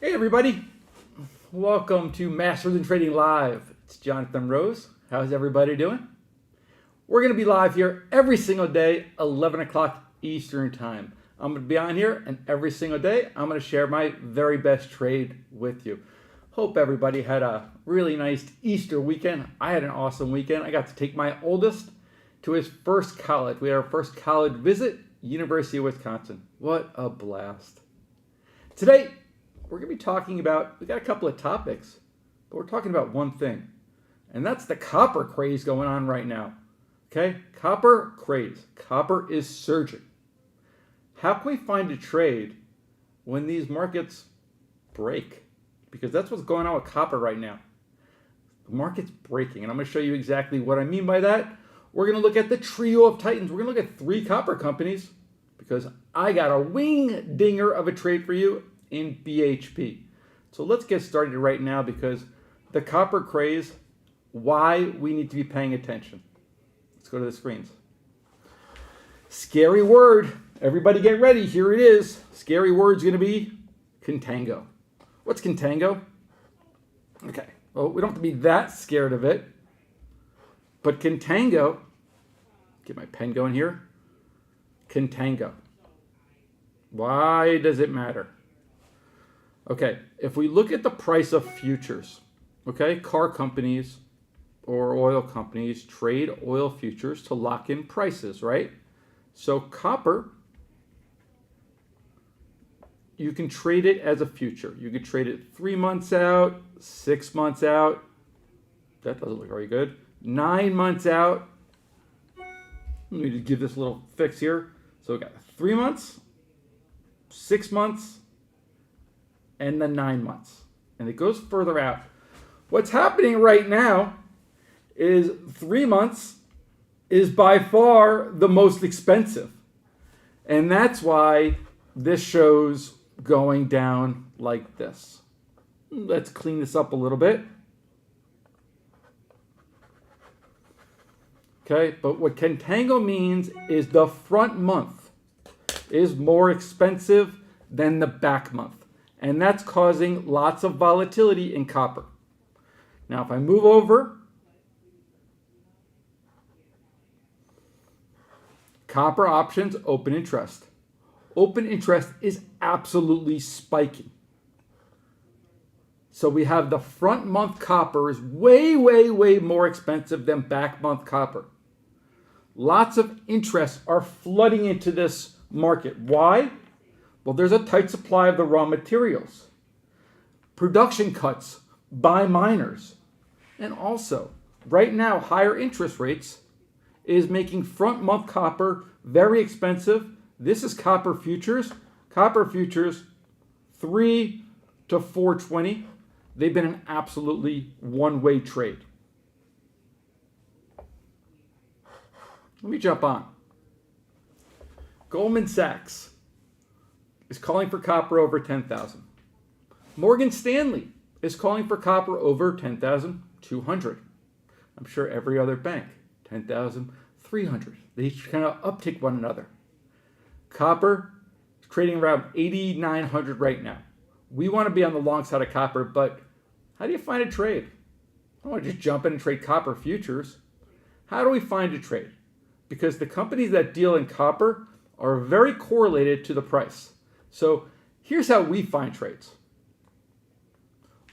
Hey everybody, welcome to Masters in Trading Live. It's Jonathan Rose. How's everybody doing? We're going to be live here every single day, 11 o'clock Eastern Time. I'm going to be on here, and every single day I'm going to share my very best trade with you. Hope everybody had a really nice Easter weekend. I had an awesome weekend. I got to take my oldest to his first college. We had our first college visit, University of Wisconsin. What a blast. Today, we're going to be talking about, we got a couple of topics, but we're talking about one thing, and that's the copper craze going on right now. Okay? Copper craze. Copper is surging. How can we find a trade when these markets break? Because that's what's going on with copper right now. The market's breaking, and I'm going to show you exactly what I mean by that. We're going to look at the trio of titans. We're going to look at 3 copper companies because I got a wing dinger of a trade for you in BHP. So let's get started right now because the copper craze, why we need to be paying attention. Let's go to the screens. Scary word. Everybody get ready. Here it is. Scary word's going to be Contango. What's Contango? Okay. Well, we don't have to be that scared of it. But Contango, get my pen going here. Contango. Why does it matter? Okay, if we look at the price of futures, okay, car companies or oil companies trade oil futures to lock in prices, right? So copper, you can trade it as a future. You could trade it 3 months out, 6 months out. That doesn't look very good. 9 months out. Let me just give this a little fix here. So we got 3 months, 6 months, and then 9 months. And it goes further out. What's happening right now is 3 months is by far the most expensive. And that's why this show's going down like this. Let's clean this up a little bit. Okay, but what Contango means is the front month is more expensive than the back month. And that's causing lots of volatility in copper. Now, if I move over, copper options, open interest. Open interest is absolutely spiking. So we have the front month copper is way, way, way more expensive than back month copper. Lots of interests are flooding into this market. Why? Well, there's a tight supply of the raw materials. Production cuts by miners. And also, right now, higher interest rates is making front month copper very expensive. This is copper futures. Copper futures, 3 to 420. They've been an absolutely one-way trade. Let me jump on. Goldman Sachs is calling for copper over 10,000. Morgan Stanley is calling for copper over 10,200. I'm sure every other bank, 10,300. They each kind of uptick one another. Copper is trading around 8,900 right now. We want to be on the long side of copper, but how do you find a trade? I don't want to just jump in and trade copper futures. How do we find a trade? Because the companies that deal in copper are very correlated to the price. So here's how we find trades.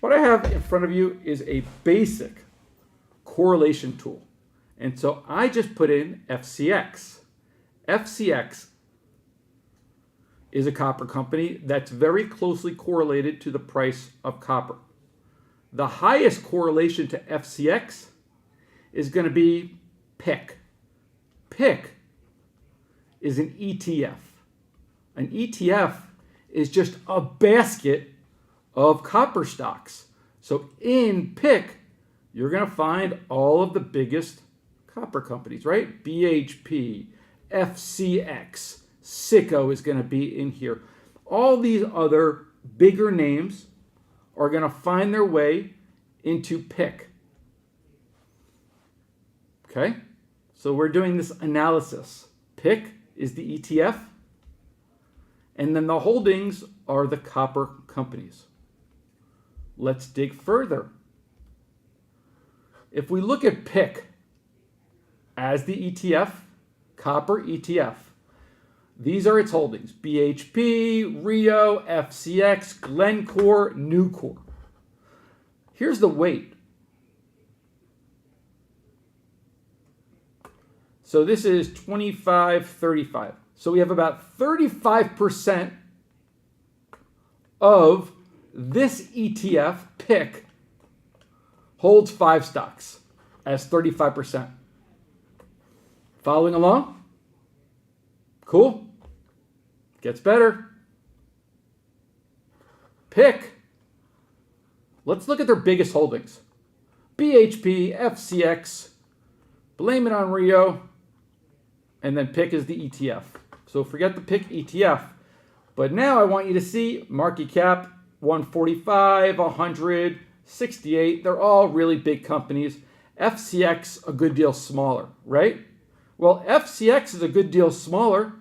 What I have in front of you is a basic correlation tool. And so I just put in FCX. FCX is a copper company that's very closely correlated to the price of copper. The highest correlation to FCX is going to be PIC. PIC is an ETF. An ETF is just a basket of copper stocks. So in PIC, you're going to find all of the biggest copper companies, right? BHP, FCX, Sicko is going to be in here. All these other bigger names are going to find their way into PIC. Okay? So we're doing this analysis. PIC is the ETF, and then the holdings are the copper companies. Let's dig further. If we look at PIC as the ETF, copper ETF, these are its holdings: BHP, Rio, FCX, Glencore, Nucor. Here's the weight. So this is 25-35. So we have about 35% of this ETF, PIC, holds 5 stocks as 35%. Following along? Cool. Gets better. PIC. Let's look at their biggest holdings. BHP, FCX, blame it on Rio, and then PIC is the ETF. So forget the PIC ETF. But now I want you to see market cap 145, 100, 68. They're all really big companies. FCX a good deal smaller, right? Well, FCX is a good deal smaller.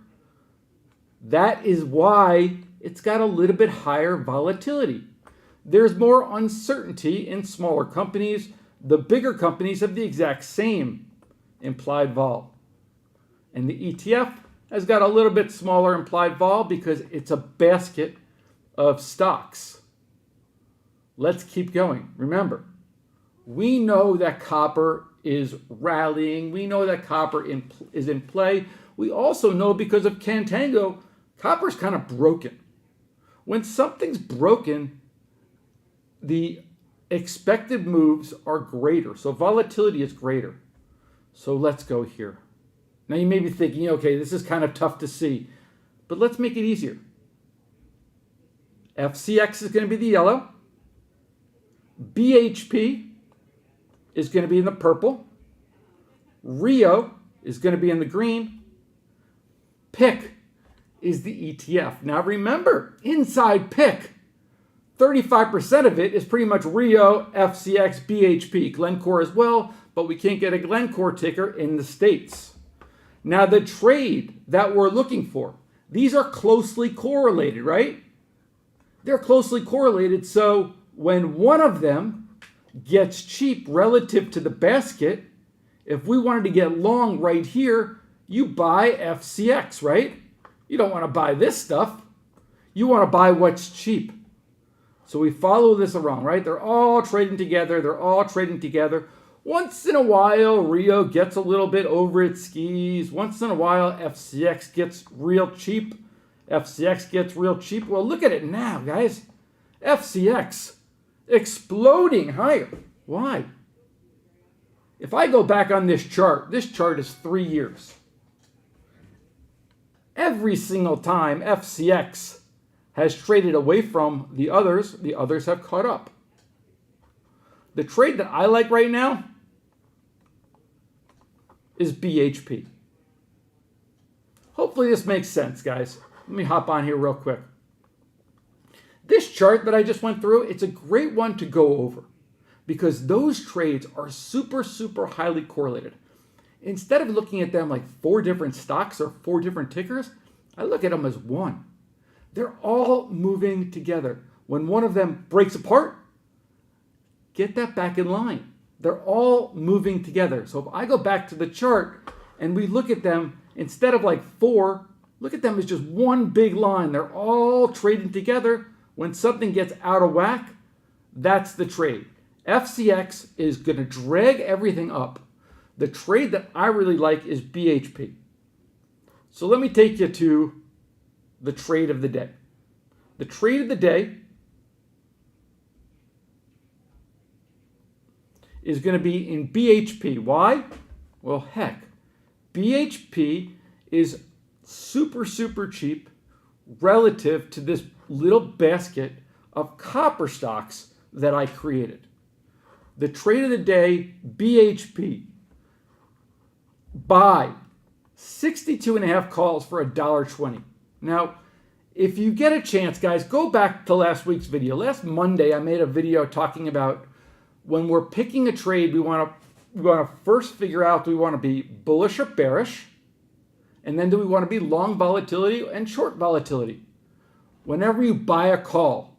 That is why it's got a little bit higher volatility. There's more uncertainty in smaller companies. The bigger companies have the exact same implied vol. And the ETF has got a little bit smaller implied vol because it's a basket of stocks. Let's keep going. Remember, we know that copper is rallying. We know that copper is in play. We also know because of Contango, copper's kind of broken. When something's broken, the expected moves are greater. So volatility is greater. So let's go here. Now you may be thinking, okay, this is kind of tough to see, but let's make it easier. FCX is going to be the yellow. BHP is going to be in the purple. Rio is going to be in the green. PIC is the ETF. Now remember, inside PIC, 35% of it is pretty much Rio, FCX, BHP, Glencore as well, but we can't get a Glencore ticker in the States. Now the trade that we're looking for, these are closely correlated, right? They're closely correlated, so when one of them gets cheap relative to the basket, if we wanted to get long right here, you buy FCX, right? You don't want to buy this stuff. You want to buy what's cheap. So we follow this around, right? They're all trading together. They're all trading together. Once in a while, Rio gets a little bit over its skis. Once in a while, FCX gets real cheap. FCX gets real cheap. Well, look at it now, guys. FCX exploding higher. Why? If I go back on this chart is 3 years. Every single time FCX has traded away from the others have caught up. The trade that I like right now is BHP. Hopefully this makes sense, guys. Let me hop on here real quick. This chart that I just went through, it's a great one to go over because those trades are super, super highly correlated. Instead of looking at them like 4 different stocks or 4 different tickers, I look at them as one. They're all moving together. When one of them breaks apart, get that back in line. They're all moving together. So if I go back to the chart and we look at them, instead of like 4, look at them as just one big line. They're all trading together. When something gets out of whack, that's the trade. FCX is going to drag everything up. The trade that I really like is BHP. So let me take you to the trade of the day. The trade of the day is going to be in BHP. Why? Well, heck, BHP is super, super cheap relative to this little basket of copper stocks that I created. The trade of the day, BHP. Buy 62.5 calls for $1.20. Now, if you get a chance, guys, go back to last week's video. Last Monday, I made a video talking about when we're picking a trade, we want to first figure out, do we want to be bullish or bearish? And then do we want to be long volatility and short volatility? Whenever you buy a call,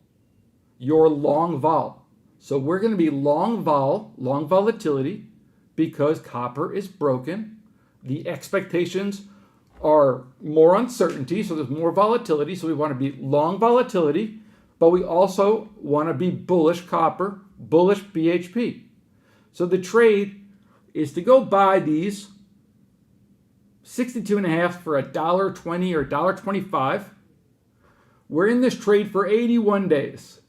you're long vol. So we're going to be long volatility because copper is broken. The expectations are more uncertainty, so there's more volatility. So we want to be long volatility, but we also want to be bullish copper, bullish BHP. So the trade is to go buy these 62.5 for $1.20 or $1.25. We're in this trade for 81 days.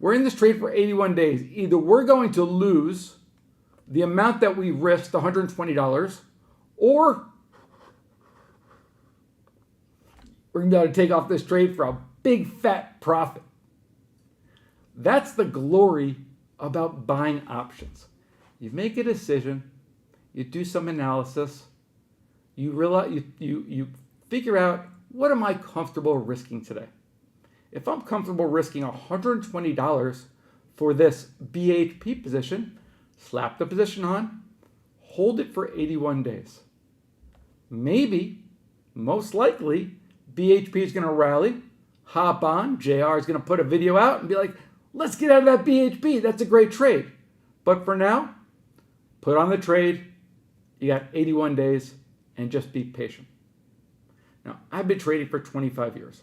We're in this trade for 81 days. Either we're going to lose the amount that we risked, $120, or we're going to be able to take off this trade for a big fat profit. That's the glory about buying options. You make a decision, you do some analysis, you realize you figure out, what am I comfortable risking today? If I'm comfortable risking $120 for this BHP position, slap the position on, hold it for 81 days. Maybe, most likely, BHP is going to rally, hop on, JR is going to put a video out and be like, let's get out of that BHP, that's a great trade. But for now, put on the trade, you got 81 days, and just be patient. Now, I've been trading for 25 years.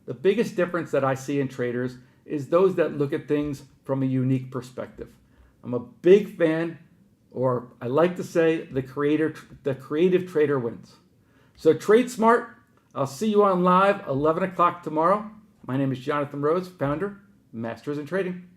The biggest difference that I see in traders is those that look at things from a unique perspective. I'm a big fan, or I like to say, the creative trader wins. So trade smart. I'll see you on live 11 o'clock tomorrow. My name is Jonathan Rose, founder, Masters in Trading.